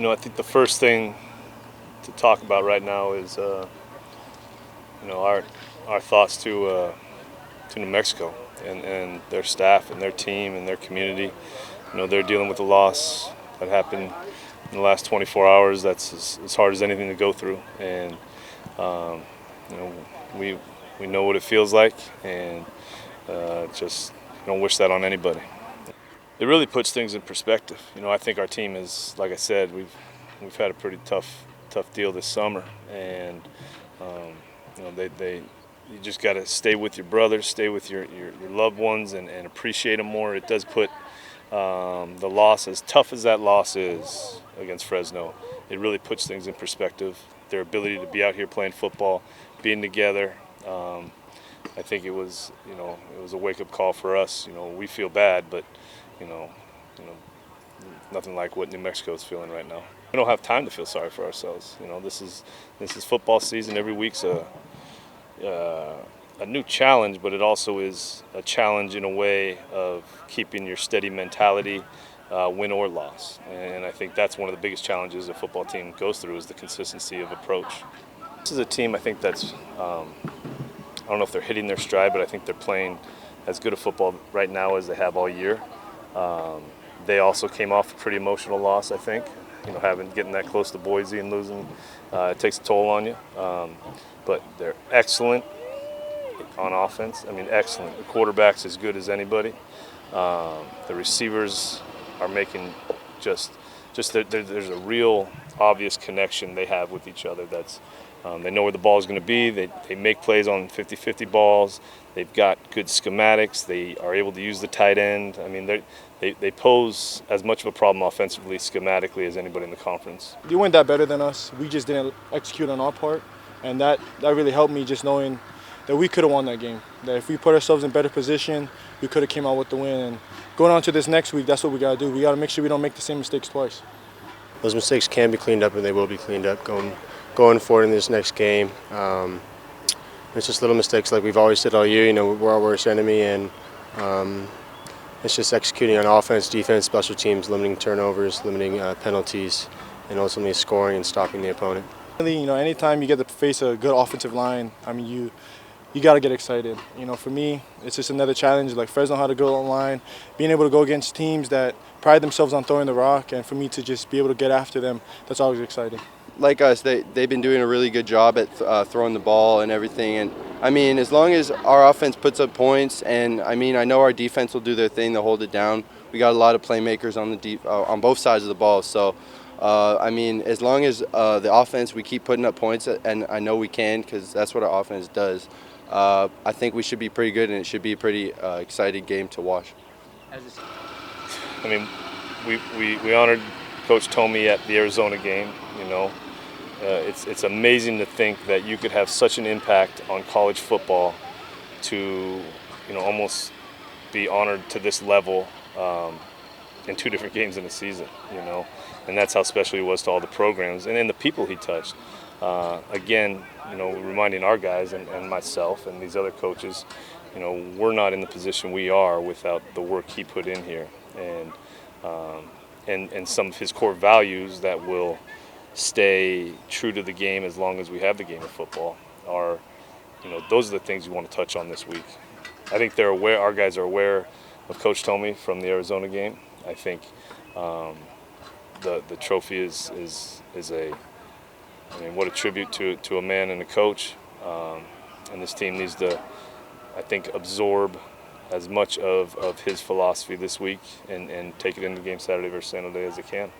I think the first thing to talk about right now is, our thoughts to New Mexico and their staff and their team and their community. They're dealing with a loss that happened in the last 24 hours. That's as hard as anything to go through, and you know, we know what it feels like, and just don't wish that on anybody. It really puts things in perspective. I think our team is, like I said, we've had a pretty tough deal this summer, and you just got to stay with your brothers, stay with your loved ones, and appreciate them more. It does put the loss, as tough as that loss is against Fresno, it really puts things in perspective. Their ability to be out here playing football, being together. I think it was a wake-up call for us. We feel bad, but nothing like what New Mexico is feeling right now. We don't have time to feel sorry for ourselves. This is football season. Every week's a new challenge, but it also is a challenge in a way of keeping your steady mentality, win or loss. And I think that's one of the biggest challenges a football team goes through, is the consistency of approach. This is a team, I think, that's I don't know if they're hitting their stride, but I think they're playing as good a football right now as they have all year. They also came off a pretty emotional loss, I think. Getting that close to Boise and losing, it takes a toll on you. But they're excellent on offense. Excellent. The quarterback's as good as anybody. The receivers are making there's a real obvious connection they have with each other. They know where the ball is going to be. They make plays on 50-50 balls. They've got good schematics. They are able to use the tight end. They pose as much of a problem offensively, schematically, as anybody in the conference. They weren't that better than us. We just didn't execute on our part, and that really helped me, just knowing that we could have won that game. That if we put ourselves in better position, we could have came out with the win. And going on to this next week, that's what we got to do. We got to make sure we don't make the same mistakes twice. Those mistakes can be cleaned up, and they will be cleaned up going forward in this next game. It's just little mistakes like we've always said all year. We're our worst enemy, and it's just executing on offense, defense, special teams, limiting turnovers, limiting penalties, and ultimately scoring and stopping the opponent. Anytime you get to face a good offensive line, you got to get excited. For me, it's just another challenge. Like Fresno had a good line, being able to go against teams that pride themselves on throwing the rock, and for me to just be able to get after them, that's always exciting. Like us, they've been doing a really good job at throwing the ball and everything. And as long as our offense puts up points, and I know our defense will do their thing to hold it down. We got a lot of playmakers on both sides of the ball. So, as long as the offense, we keep putting up points, and I know we can, because that's what our offense does. I think we should be pretty good, and it should be a pretty exciting game to watch. We honored Coach Tomey at the Arizona game. It's amazing to think that you could have such an impact on college football to, almost be honored to this level in two different games in a season, and that's how special he was to all the programs and then the people he touched. Again, reminding our guys and myself and these other coaches, we're not in the position we are without the work he put in here, and some of his core values that will stay true to the game as long as we have the game of football are, those are the things you want to touch on this week. I think our guys are aware of Coach Tomey from the Arizona game. I think the trophy is what a tribute to a man and a coach. And this team needs to, I think, absorb as much of his philosophy this week and take it into game Saturday versus San Jose as it can.